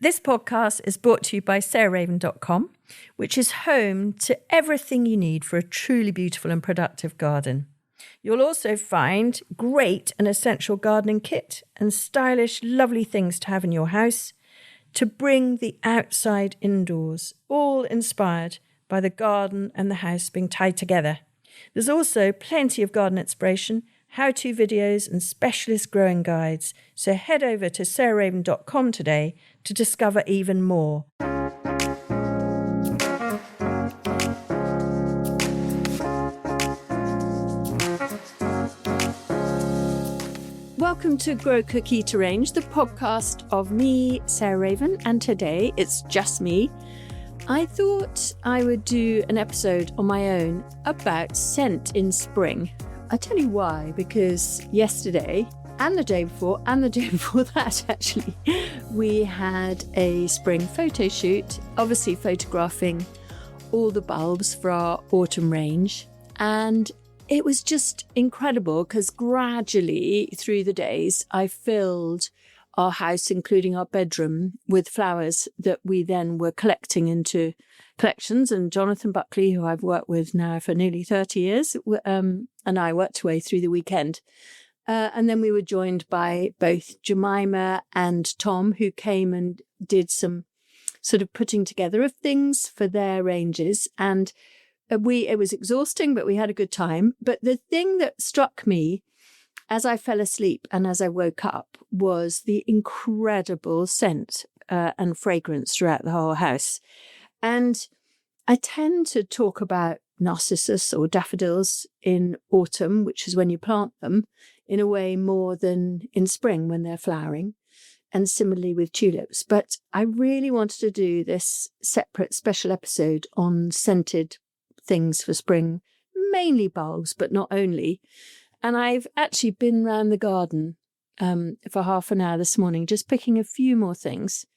This podcast is brought to you by sarahraven.com, which is home to everything you need for a truly beautiful and productive garden. You'll also find great and essential gardening kit and stylish, lovely things to have in your house to bring the outside indoors, all inspired by the garden and the house being tied together. There's also plenty of garden inspiration, how-to videos and specialist growing guides. So head over to sarahraven.com today to discover even more. Welcome to Grow Cook Eat Arrange, the podcast of me, Sarah Raven, and today it's just me. I thought I would do an episode on my own about scent in spring. I tell you why, because yesterday and the day before that actually, we had a spring photo shoot, obviously photographing all the bulbs for our autumn range. And it was just incredible because gradually through the days, I filled our house, including our bedroom, with flowers that we then were collecting into collections. And Jonathan Buckley, who I've worked with now for nearly 30 years, and I worked away through the weekend. And then we were joined by both Jemima and Tom, who came and did some sort of putting together of things for their ranges. And it was exhausting, but we had a good time. But the thing that struck me as I fell asleep and as I woke up was the incredible scent and fragrance throughout the whole house. And I tend to talk about narcissus or daffodils in autumn, which is when you plant them, in a way more than in spring when they're flowering, and similarly with tulips. But I really wanted to do this separate special episode on scented things for spring, mainly bulbs, but not only. And I've actually been round the garden for half an hour this morning, just picking a few more things.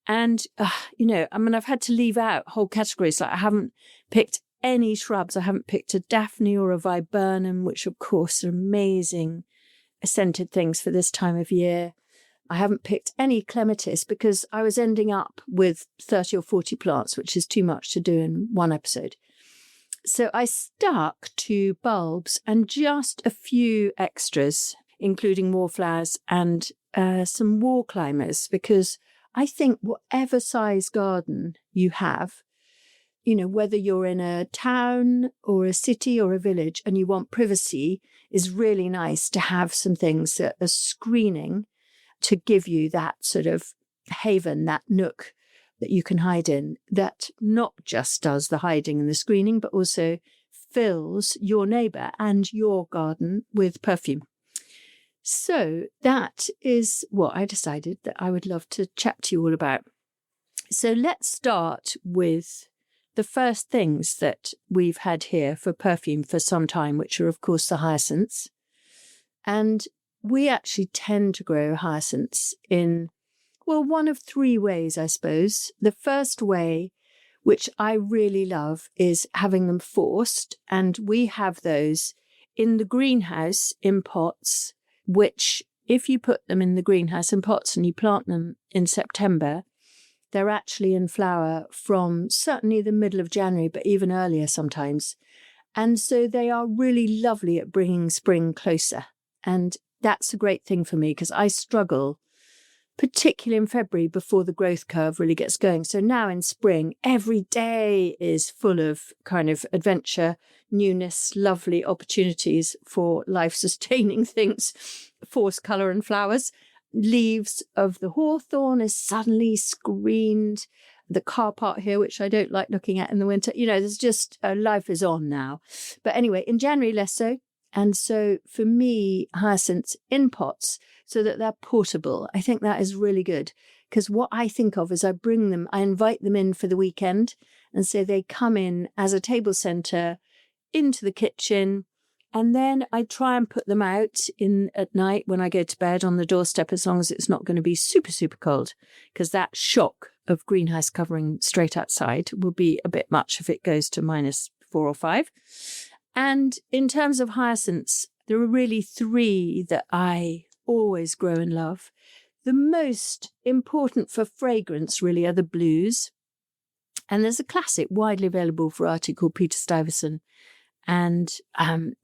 And, I've had to leave out whole categories. Like I haven't picked any shrubs. I haven't picked a daphne or a viburnum, which of course are amazing scented things for this time of year. I haven't picked any clematis because I was ending up with 30 or 40 plants, which is too much to do in one episode. So I stuck to bulbs and just a few extras, including wallflowers and some wall climbers, because I think whatever size garden you have, whether you're in a town or a city or a village and you want privacy, is really nice to have some things that are screening to give you that sort of haven, that nook that you can hide in, that not just does the hiding and the screening, but also fills your neighbour and your garden with perfume. So that is what I decided that I would love to chat to you all about. So let's start with the first things that we've had here for perfume for some time, which are, of course, the hyacinths. And we actually tend to grow hyacinths in one of three ways, I suppose. The first way, which I really love, is having them forced. And we have those in the greenhouse in pots, which if you put them in the greenhouse in pots and you plant them in September, they're actually in flower from certainly the middle of January, but even earlier sometimes. And so they are really lovely at bringing spring closer. And that's a great thing for me because I struggle particularly in February before the growth curve really gets going. So now in spring, every day is full of kind of adventure, newness, lovely opportunities for life-sustaining things, force colour and flowers. Leaves of the hawthorn is suddenly screened. The car park here, which I don't like looking at in the winter, there's just life is on now. But anyway, in January, less so. And so for me, hyacinths in pots so that they're portable, I think that is really good. Because what I think of is I invite them in for the weekend. And so they come in as a table centre into the kitchen. And then I try and put them out in at night when I go to bed on the doorstep, as long as it's not going to be super, super cold, because that shock of greenhouse covering straight outside will be a bit much if it goes to -4 or 5. And in terms of hyacinths, there are really three that I always grow and love. The most important for fragrance really are the blues. And there's a classic widely available variety called Peter Stuyvesant. And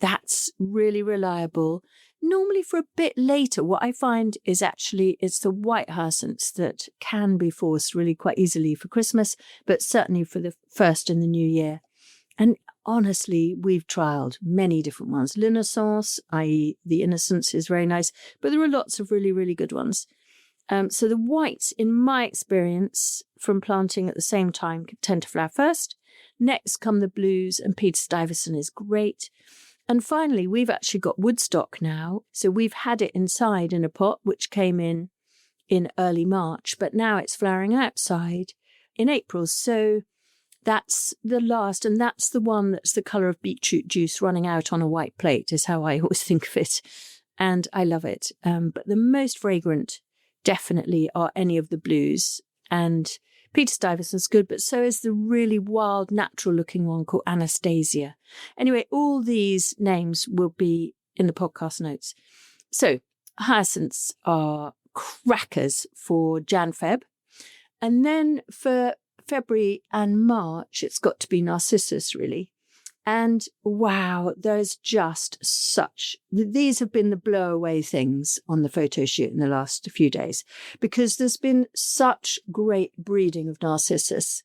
that's really reliable. Normally for a bit later, what I find is actually it's the white hyacinths that can be forced really quite easily for Christmas, but certainly for the first in the new year. And honestly, we've trialed many different ones. L'Innocence, i.e. the Innocence, is very nice, but there are lots of really, really good ones. So the whites, in my experience, from planting at the same time, tend to flower first. Next come the blues, and Peter Stuyvesant is great. And finally, we've actually got Woodstock now. So we've had it inside in a pot, which came in early March, but now it's flowering outside in April. So that's the last, and that's the one that's the colour of beetroot juice running out on a white plate, is how I always think of it. And I love it. But the most fragrant definitely are any of the blues. And Peter Stuyvesant's good, but so is the really wild, natural-looking one called Anastasia. Anyway, all these names will be in the podcast notes. So hyacinths are crackers for Jan-Feb. And then for February and March, it's got to be Narcissus, really. And wow, there's just these have been the blow-away things on the photo shoot in the last few days, because there's been such great breeding of Narcissus.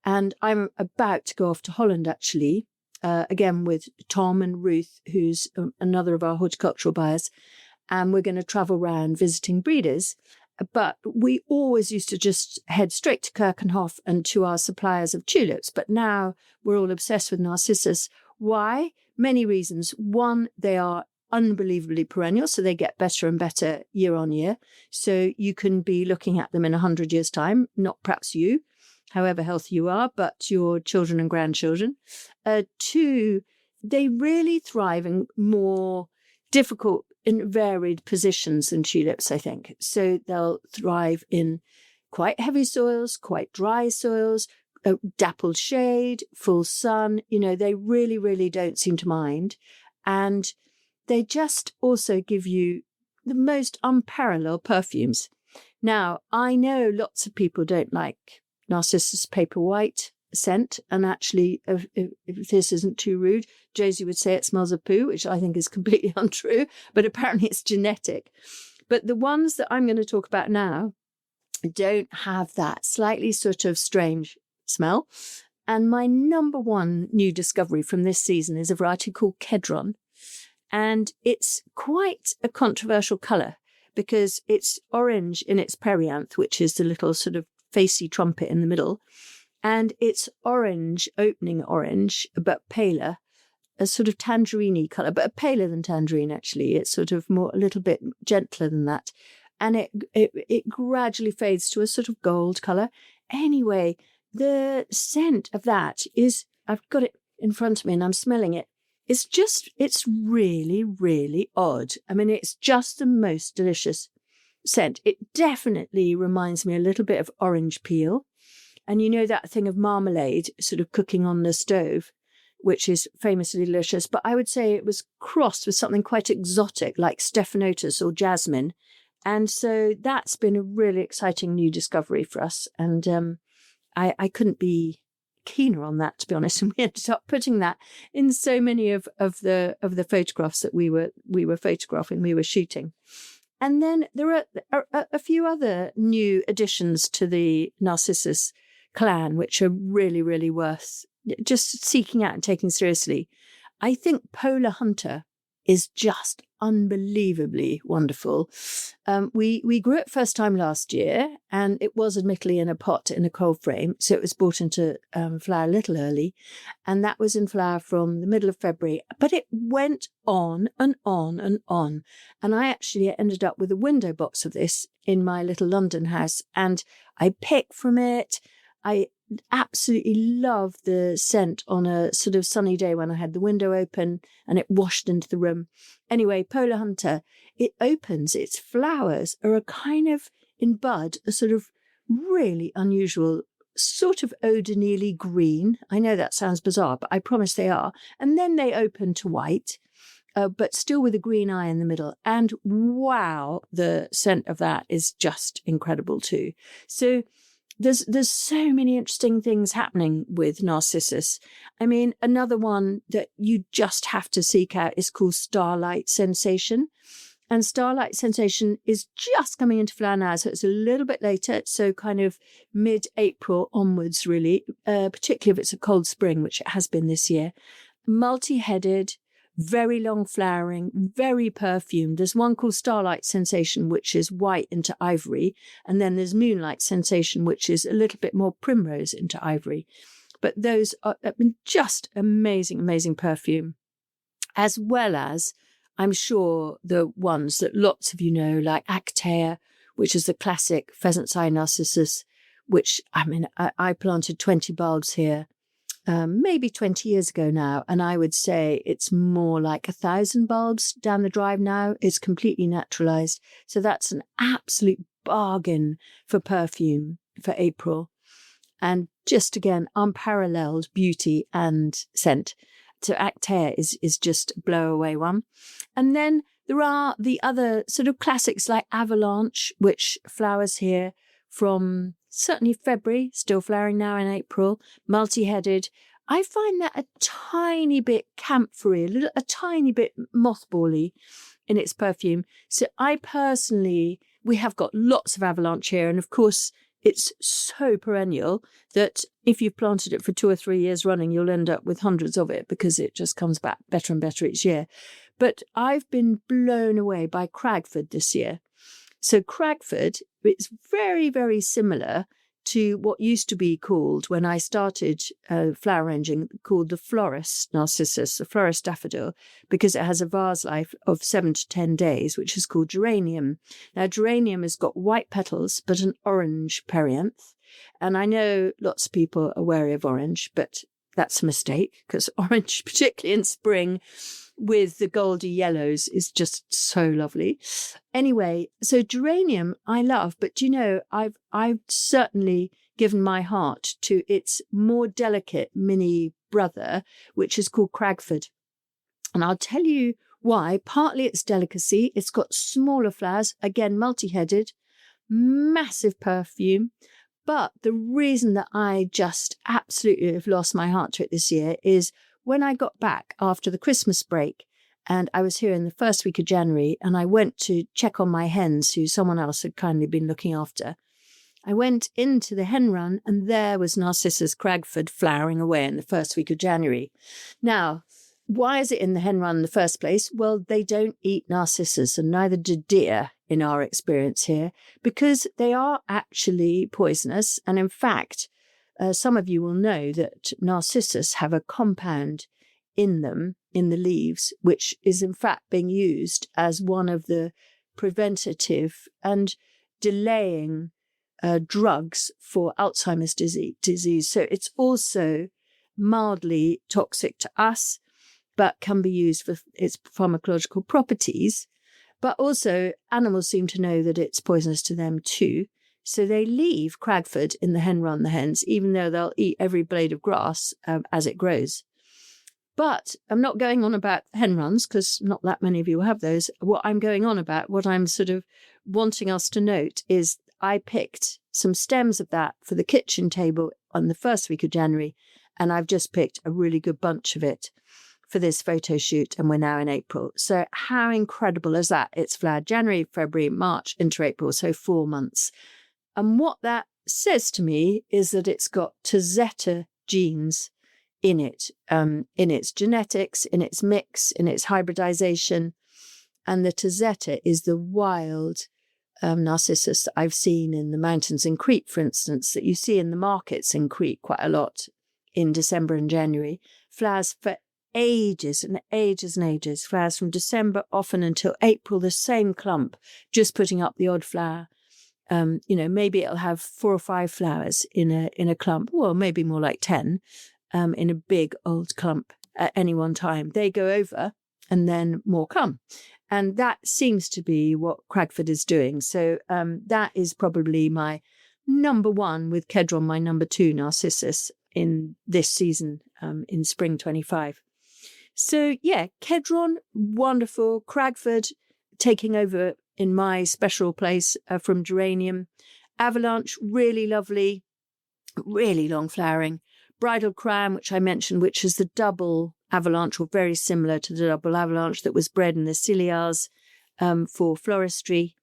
And I'm about to go off to Holland, actually, again with Tom and Ruth, who's another of our horticultural buyers. And we're going to travel around visiting breeders. But we always used to just head straight to Keukenhof and to our suppliers of tulips. But now we're all obsessed with Narcissus. Why? Many reasons. One, they are unbelievably perennial, so they get better and better year on year. So you can be looking at them in 100 years' time, not perhaps you, however healthy you are, but your children and grandchildren. Two, they really thrive in more difficult in varied positions than tulips, I think. So they'll thrive in quite heavy soils, quite dry soils, dappled shade, full sun. You know, they really, really don't seem to mind. And they just also give you the most unparalleled perfumes. Now, I know lots of people don't like Narcissus Paper White scent, and actually, if this isn't too rude, Josie would say it smells of poo, which I think is completely untrue, but apparently it's genetic. But the ones that I'm going to talk about now don't have that slightly sort of strange smell. And my number one new discovery from this season is a variety called Kedron. And it's quite a controversial colour because it's orange in its perianth, which is the little sort of facey trumpet in the middle. And it's orange, opening orange, but paler, a sort of tangerine-y colour, but paler than tangerine, actually. It's sort of more, a little bit gentler than that. And it gradually fades to a sort of gold colour. Anyway, the scent of that is, I've got it in front of me and I'm smelling it. It's really, really odd. I mean, it's just the most delicious scent. It definitely reminds me a little bit of orange peel. And you know that thing of marmalade sort of cooking on the stove, which is famously delicious. But I would say it was crossed with something quite exotic like Stephanotis or jasmine. And so that's been a really exciting new discovery for us. And I couldn't be keener on that, to be honest. And we ended up putting that in so many of the photographs that we were photographing, we were shooting. And then there are a few other new additions to the Narcissus clan, which are really, really worth just seeking out and taking seriously. I think Polar Hunter is just unbelievably wonderful. We grew it first time last year, and it was admittedly in a pot in a cold frame, so it was brought into flower a little early, and that was in flower from the middle of February. But it went on and on and on, and I actually ended up with a window box of this in my little London house, and I picked from it. I absolutely love the scent on a sort of sunny day when I had the window open and it washed into the room. Anyway, Polar Hunter, it opens, its flowers are a kind of, in bud, a sort of really unusual sort of eau de Nili green. I know that sounds bizarre, but I promise they are. And then they open to white. but still with a green eye in the middle. And wow, the scent of that is just incredible too. So there's so many interesting things happening with Narcissus. I mean, another one that you just have to seek out is called Starlight Sensation. And Starlight Sensation is just coming into flower now, so it's a little bit later, so kind of mid-April onwards, really, particularly if it's a cold spring, which it has been this year. Multi-headed, very long flowering, very perfumed. There's one called Starlight Sensation, which is white into ivory, and then there's Moonlight Sensation, which is a little bit more primrose into ivory. But those are just amazing, amazing perfume, as well as I'm sure the ones that lots of you know, like Actaea, which is the classic pheasant's eye narcissus, which, I mean, I planted 20 bulbs here, maybe 20 years ago now, and I would say it's more like 1,000 bulbs down the drive now. It's completely naturalized. So that's an absolute bargain for perfume for April. And just again, unparalleled beauty and scent. So Actaea is just a blow away one. And then there are the other sort of classics like Avalanche, which flowers here from certainly February, still flowering now in April, multi-headed. I find that a tiny bit camphory, a tiny bit mothbally in its perfume. So I personally, we have got lots of Avalanche here. And of course, it's so perennial that if you've planted it for 2 or 3 years running, you'll end up with hundreds of it because it just comes back better and better each year. But I've been blown away by Cragford this year. So Cragford, it's very, very similar to what used to be called, when I started flower arranging, called the florist narcissus, the florist daffodil, because it has a vase life of 7 to 10 days, which is called geranium. Now, geranium has got white petals, but an orange perianth. And I know lots of people are wary of orange, but that's a mistake, because orange, particularly in spring, with the goldy yellows, is just so lovely. Anyway, so geranium I love, but you know, I've certainly given my heart to its more delicate mini brother, which is called Cragford. And I'll tell you why. Partly its delicacy. It's got smaller flowers, again, multi-headed, massive perfume. But the reason that I just absolutely have lost my heart to it this year is when I got back after the Christmas break, and I was here in the first week of January, and I went to check on my hens, who someone else had kindly been looking after. I went into the hen run, and there was Narcissus Cragford flowering away in the first week of January. Now, why is it in the hen run in the first place? Well, they don't eat narcissus, and neither do deer in our experience here, because they are actually poisonous. And in fact, some of you will know that narcissus have a compound in them, in the leaves, which is in fact being used as one of the preventative and delaying drugs for Alzheimer's disease. So it's also mildly toxic to us, but can be used for its pharmacological properties. But also animals seem to know that it's poisonous to them too. So they leave Cragford in the hen run, the hens, even though they'll eat every blade of grass as it grows. But I'm not going on about hen runs, because not that many of you have those. What I'm going on about, what I'm sort of wanting us to note, is I picked some stems of that for the kitchen table on the first week of January, and I've just picked a really good bunch of it for this photo shoot, and we're now in April. So how incredible is that? It's flowered January, February, March into April, so 4 months. And what that says to me is that it's got Tazetta genes in it, in its genetics, in its mix, in its hybridization. And the Tazetta is the wild narcissus that I've seen in the mountains in Crete, for instance, that you see in the markets in Crete quite a lot in December and January. Flowers for ages and ages and ages. Flowers from December often until April, the same clump, just putting up the odd flower. Maybe it'll have 4 or 5 flowers in a clump, well, maybe more like 10 in a big old clump at any one time. They go over and then more come. And that seems to be what Cragford is doing. So that is probably my number 1 with Kedron, my number 2 Narcissus in this season in spring 25. So yeah, Kedron, wonderful. Cragford taking over in my special place from Geranium. Avalanche, really lovely, really long flowering. Bridal Crown, which I mentioned, which is the double avalanche, or very similar to the double avalanche that was bred in the Ciliars for floristry.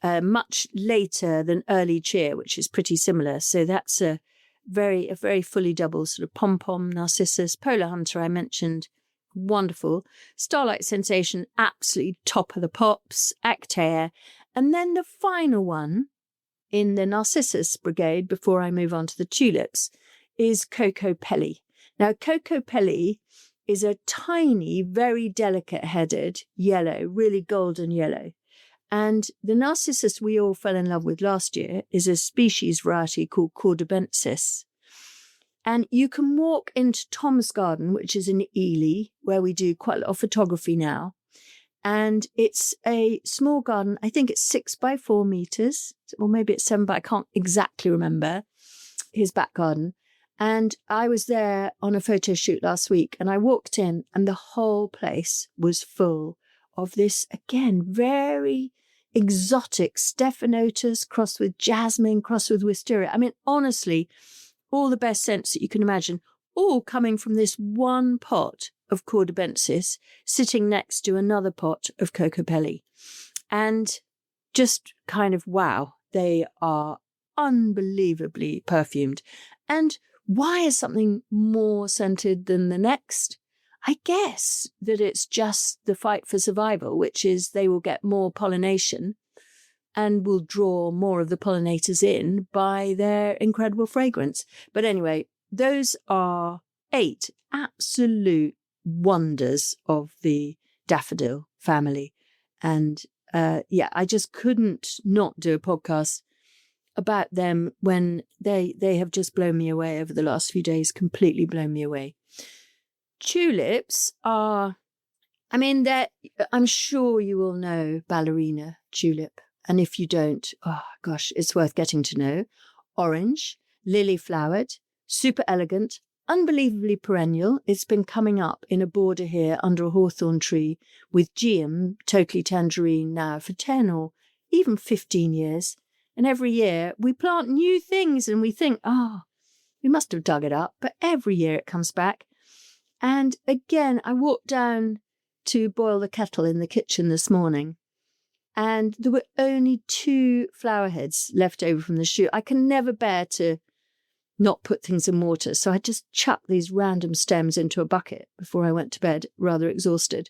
Much later than early cheer, which is pretty similar. So that's a very fully double sort of pom-pom Narcissus. Polar Hunter I mentioned, wonderful. Starlight Sensation, absolutely top of the pops. Actaea. And then the final one in the Narcissus brigade, before I move on to the tulips, is Coco Pelli. Now, Coco Pelli is a tiny, very delicate-headed yellow, really golden yellow. And the Narcissus we all fell in love with last year is a species variety called Cordobensis. And you can walk into Tom's garden, which is in Ely, where we do quite a lot of photography now. And it's a small garden. I think it's 6 by 4 meters, or maybe it's 7, but I can't exactly remember his back garden. And I was there on a photo shoot last week, and I walked in and the whole place was full of this, again, very exotic Stephanotis crossed with jasmine, crossed with wisteria. I mean, honestly, all the best scents that you can imagine, all coming from this one pot of Cordobensis sitting next to another pot of Coco Pelli. And just kind of, wow, they are unbelievably perfumed. And why is something more scented than the next? I guess that it's just the fight for survival, which is they will get more pollination and will draw more of the pollinators in by their incredible fragrance. But anyway, those are 8 absolute wonders of the daffodil family. And I just couldn't not do a podcast about them when they have just blown me away over the last few days, completely blown me away. Tulips are, I mean, I'm sure you all know ballerina tulip. And if you don't, oh gosh, it's worth getting to know. Orange, lily flowered, super elegant, unbelievably perennial. It's been coming up in a border here under a hawthorn tree with geum, totally tangerine now for 10 or even 15 years. And every year we plant new things and we think, we must have dug it up. But every year it comes back. And again, I walked down to boil the kettle in the kitchen this morning, and there were only 2 flower heads left over from the shoot. I can never bear to not put things in water, so I just chucked these random stems into a bucket before I went to bed, rather exhausted.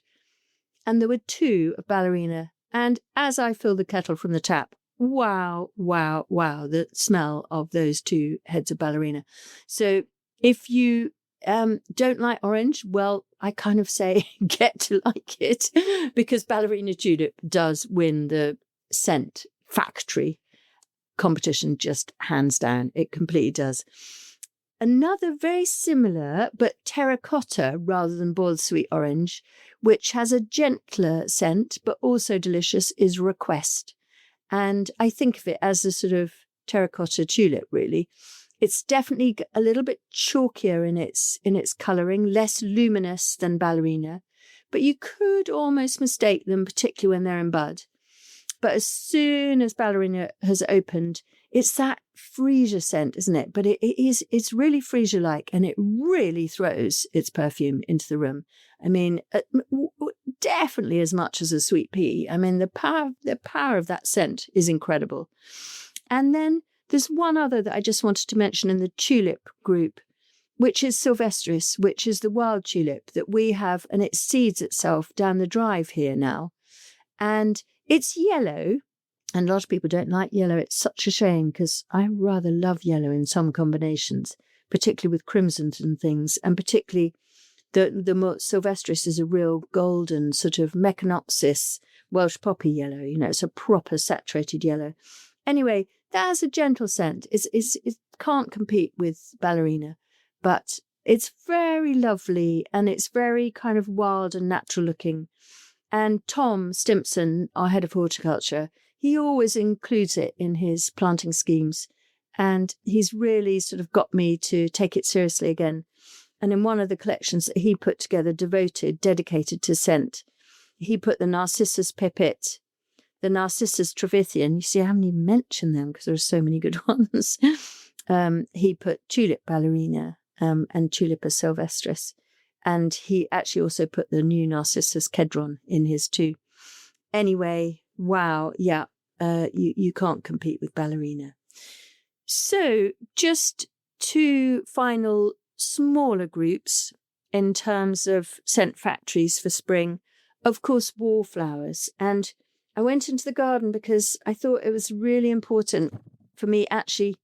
And there were 2 of ballerina. And as I filled the kettle from the tap, wow, the smell of those 2 heads of ballerina. So if you don't like orange, well, I kind of say get to like it, because ballerina tulip does win the scent factory competition, just hands down. It completely does. Another very similar but terracotta rather than boiled sweet orange, which has a gentler scent but also delicious, is Request. And I think of it as a sort of terracotta tulip, really. It's definitely a little bit chalkier in its colouring, less luminous than ballerina, but you could almost mistake them, particularly when they're in bud. But as soon as ballerina has opened, it's that freesia scent, isn't it? But it's really freesia-like, and it really throws its perfume into the room. I mean, definitely as much as a sweet pea. I mean, the power of that scent is incredible. And then there's one other that I just wanted to mention in the tulip group, which is Sylvestris, which is the wild tulip that we have, and it seeds itself down the drive here now. And it's yellow, and a lot of people don't like yellow. It's such a shame, because I rather love yellow in some combinations, particularly with crimsons and things, and particularly the Sylvestris is a real golden sort of Mechanopsis Welsh poppy yellow. You know, it's a proper saturated yellow. Anyway, that has a gentle scent. It can't compete with ballerina, but it's very lovely, and it's very kind of wild and natural looking. And Tom Stimpson, our head of horticulture, he always includes it in his planting schemes, and he's really sort of got me to take it seriously again. And in one of the collections that he put together, dedicated to scent, he put the Narcissus pipit, the Narcissus Trevithian. You see, I haven't even mentioned them because there are so many good ones. He put Tulip Ballerina and Tulipa Sylvestris. And he actually also put the new Narcissus Kedron in his too. Anyway, wow, yeah, you can't compete with Ballerina. So just 2 final smaller groups in terms of scent factories for spring. Of course, wallflowers. And I went into the garden because I thought it was really important for me actually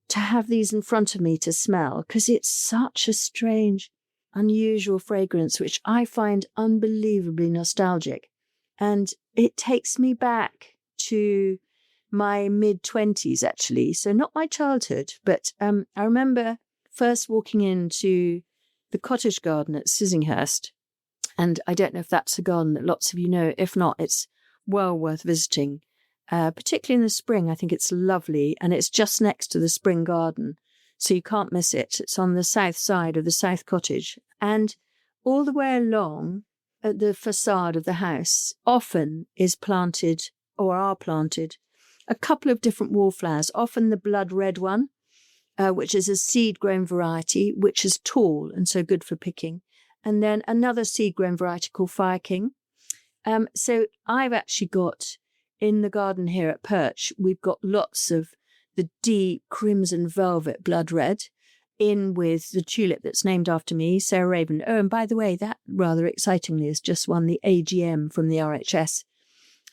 to have these in front of me to smell, because it's such a strange, unusual fragrance, which I find unbelievably nostalgic. And it takes me back to my mid-20s, actually. So not my childhood, but I remember first walking into the cottage garden at Sissinghurst. And I don't know if that's a garden that lots of you know. If not, it's well worth visiting, particularly in the spring. I think it's lovely. And it's just next to the spring garden, so you can't miss it. It's on the south side of the South Cottage. And all the way along at the facade of the house often is planted, or are planted, a couple of different wallflowers, often the blood red one, which is a seed-grown variety, which is tall and so good for picking. And then another seed-grown variety called Fire King. So I've actually got, in the garden here at Perch, we've got lots of the deep crimson velvet blood red, in with the tulip that's named after me, Sarah Raven. Oh, and by the way, that rather excitingly has just won the AGM from the RHS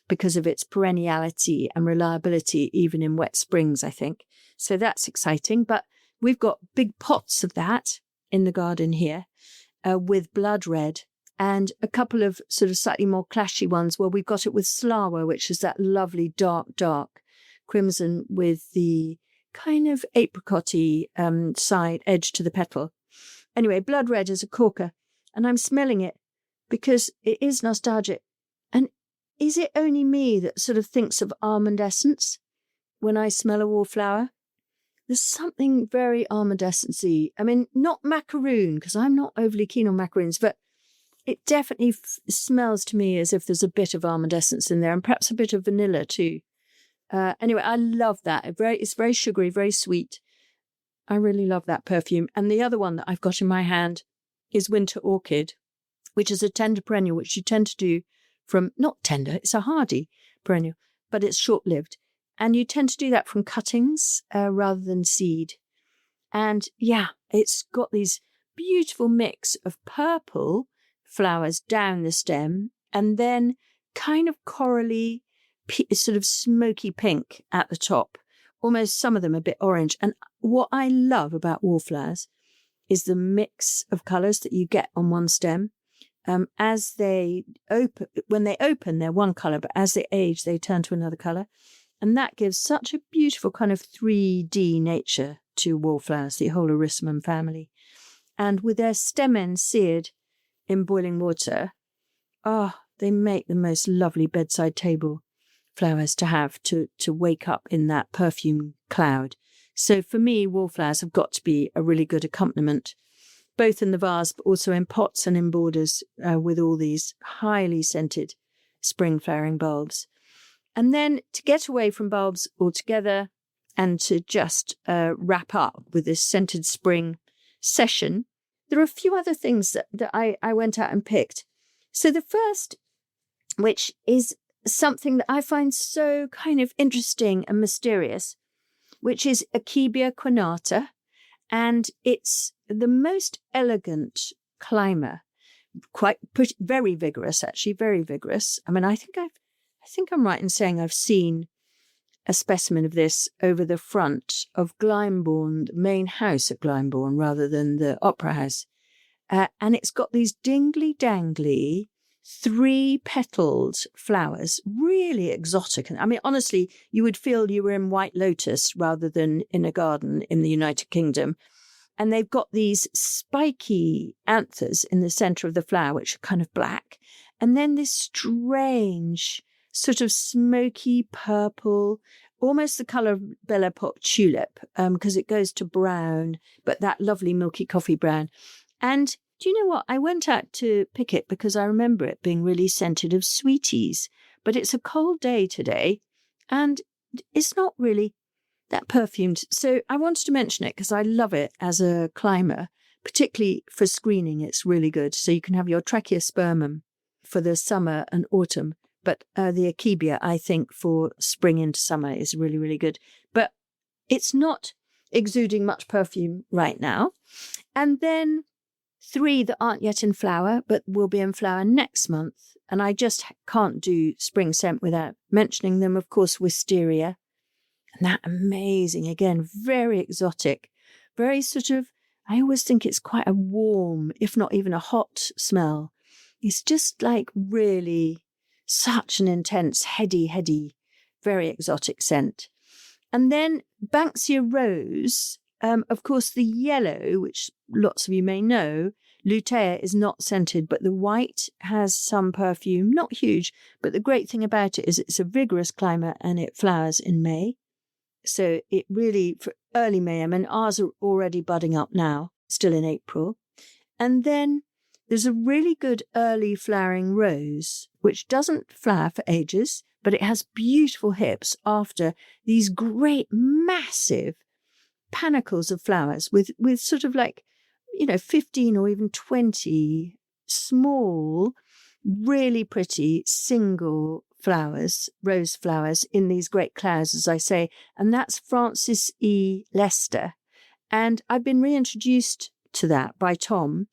because of its perenniality and reliability, even in wet springs, I think. So that's exciting. But we've got big pots of that in the garden here with blood red, and a couple of sort of slightly more clashy ones where we've got it with Slawa, which is that lovely dark crimson with the kind of apricot-y side edge to the petal. Anyway, blood red is a corker, and I'm smelling it because it is nostalgic. And is it only me that sort of thinks of almond essence when I smell a wallflower? There's something very almond essence-y. I mean, not macaroon, because I'm not overly keen on macaroons, but it definitely smells to me as if there's a bit of almond essence in there, and perhaps a bit of vanilla too. Anyway, I love that. It's very sugary, very sweet. I really love that perfume. And the other one that I've got in my hand is Winter Orchid, which is a tender perennial, which you tend to do from, not tender, it's a hardy perennial, but it's short-lived. And you tend to do that from cuttings rather than seed. And yeah, it's got these beautiful mix of purple flowers down the stem, and then kind of corally, sort of smoky pink at the top, almost some of them a bit orange. And what I love about wallflowers is the mix of colours that you get on one stem. As they open, when they open, they're one colour, but as they age, they turn to another colour. And that gives such a beautiful kind of 3D nature to wallflowers, the whole Erissimum family. And with their stem ends seared in boiling water, they make the most lovely bedside table flowers to have to wake up in that perfume cloud. So for me, wallflowers have got to be a really good accompaniment, both in the vase, but also in pots and in borders with all these highly scented spring flowering bulbs. And then to get away from bulbs altogether and to just wrap up with this scented spring session, there are a few other things that I went out and picked. So the first, which is something that I find so kind of interesting and mysterious, which is Achebia quinata, and it's the most elegant climber, very vigorous, actually, very vigorous. I mean, I think I'm right in saying I've seen a specimen of this over the front of Glyndebourne, the main house at Glyndebourne, rather than the Opera House. And it's got these dingly-dangly, 3-petaled flowers, really exotic. I mean, honestly, you would feel you were in White Lotus rather than in a garden in the United Kingdom. And they've got these spiky anthers in the centre of the flower, which are kind of black. And then this strange sort of smoky purple, almost the colour of Belle Epoque tulip, because it goes to brown, but that lovely milky coffee brown. And do you know what? I went out to pick it because I remember it being really scented of sweeties. But it's a cold day today and it's not really that perfumed. So I wanted to mention it because I love it as a climber, particularly for screening. It's really good. So you can have your Tracheospermum for the summer and autumn. But the Akebia, I think, for spring into summer is really, really good. But it's not exuding much perfume right now. And then 3 that aren't yet in flower, but will be in flower next month. And I just can't do spring scent without mentioning them. Of course, wisteria. And that amazing, again, very exotic, very sort of, I always think it's quite a warm, if not even a hot smell. It's just like really such an intense, heady, very exotic scent. And then Banksia rose, of course, the yellow, which lots of you may know, Lutea is not scented, but the white has some perfume, not huge, but the great thing about it is it's a vigorous climber and it flowers in May. So it really, for early May, I mean, ours are already budding up now, still in April. And then there's a really good early flowering rose, which doesn't flower for ages, but it has beautiful hips after these great, massive panicles of flowers with sort of like, 15 or even 20 small, really pretty single flowers, rose flowers in these great clouds, as I say. And that's Francis E. Lester. And I've been reintroduced to that by Tom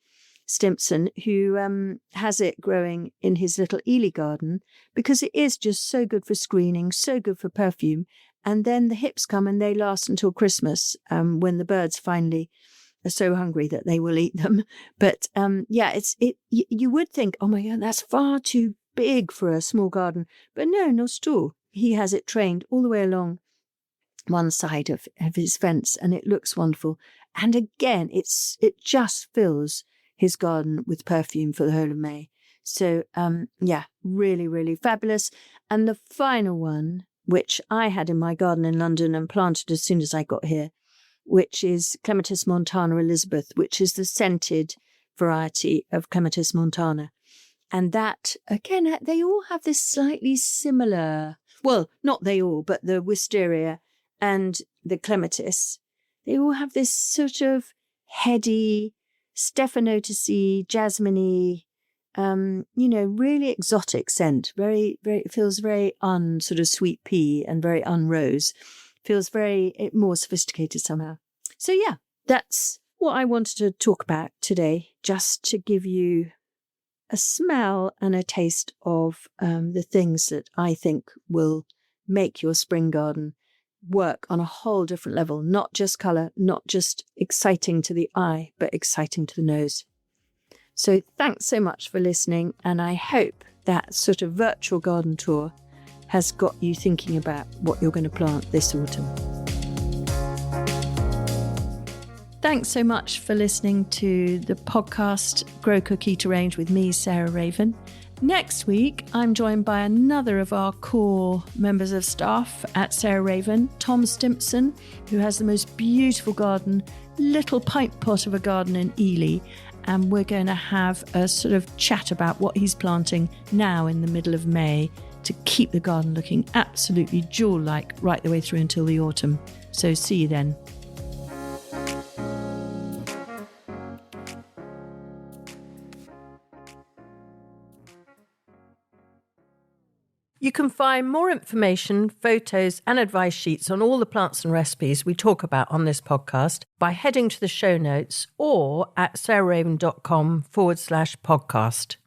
Stimpson, who has it growing in his little Ely garden, because it is just so good for screening, so good for perfume. And then the hips come and they last until Christmas, when the birds finally are so hungry that they will eat them. But you would think, oh my God, that's far too big for a small garden. But no, not at all. He has it trained all the way along one side of his fence and it looks wonderful. And again, it just fills his garden with perfume for the whole of May. So, really, really fabulous. And the final one, which I had in my garden in London and planted as soon as I got here, which is Clematis montana Elizabeth, which is the scented variety of Clematis montana. And that, again, they all have this slightly similar, well, not they all, but the wisteria and the Clematis, they all have this sort of heady, stephanotis-y, jasmine-y, really exotic scent. Very, very, it feels very sort of sweet pea and very unrose. Feels very more sophisticated somehow. So yeah, that's what I wanted to talk about today, just to give you a smell and a taste of the things that I think will make your spring garden work on a whole different level, not just colour, not just exciting to the eye, but exciting to the nose. So thanks so much for listening, and I hope that sort of virtual garden tour has got you thinking about what you're going to plant this autumn. Thanks so much for listening to the podcast Grow, Cook, Eat, Arrange with me, Sarah Raven. Next week, I'm joined by another of our core members of staff at Sarah Raven, Tom Stimpson, who has the most beautiful garden, little pint pot of a garden in Ely. And we're going to have a sort of chat about what he's planting now in the middle of May to keep the garden looking absolutely jewel-like right the way through until the autumn. So see you then. You can find more information, photos and advice sheets on all the plants and recipes we talk about on this podcast by heading to the show notes or at sarahraven.com/podcast.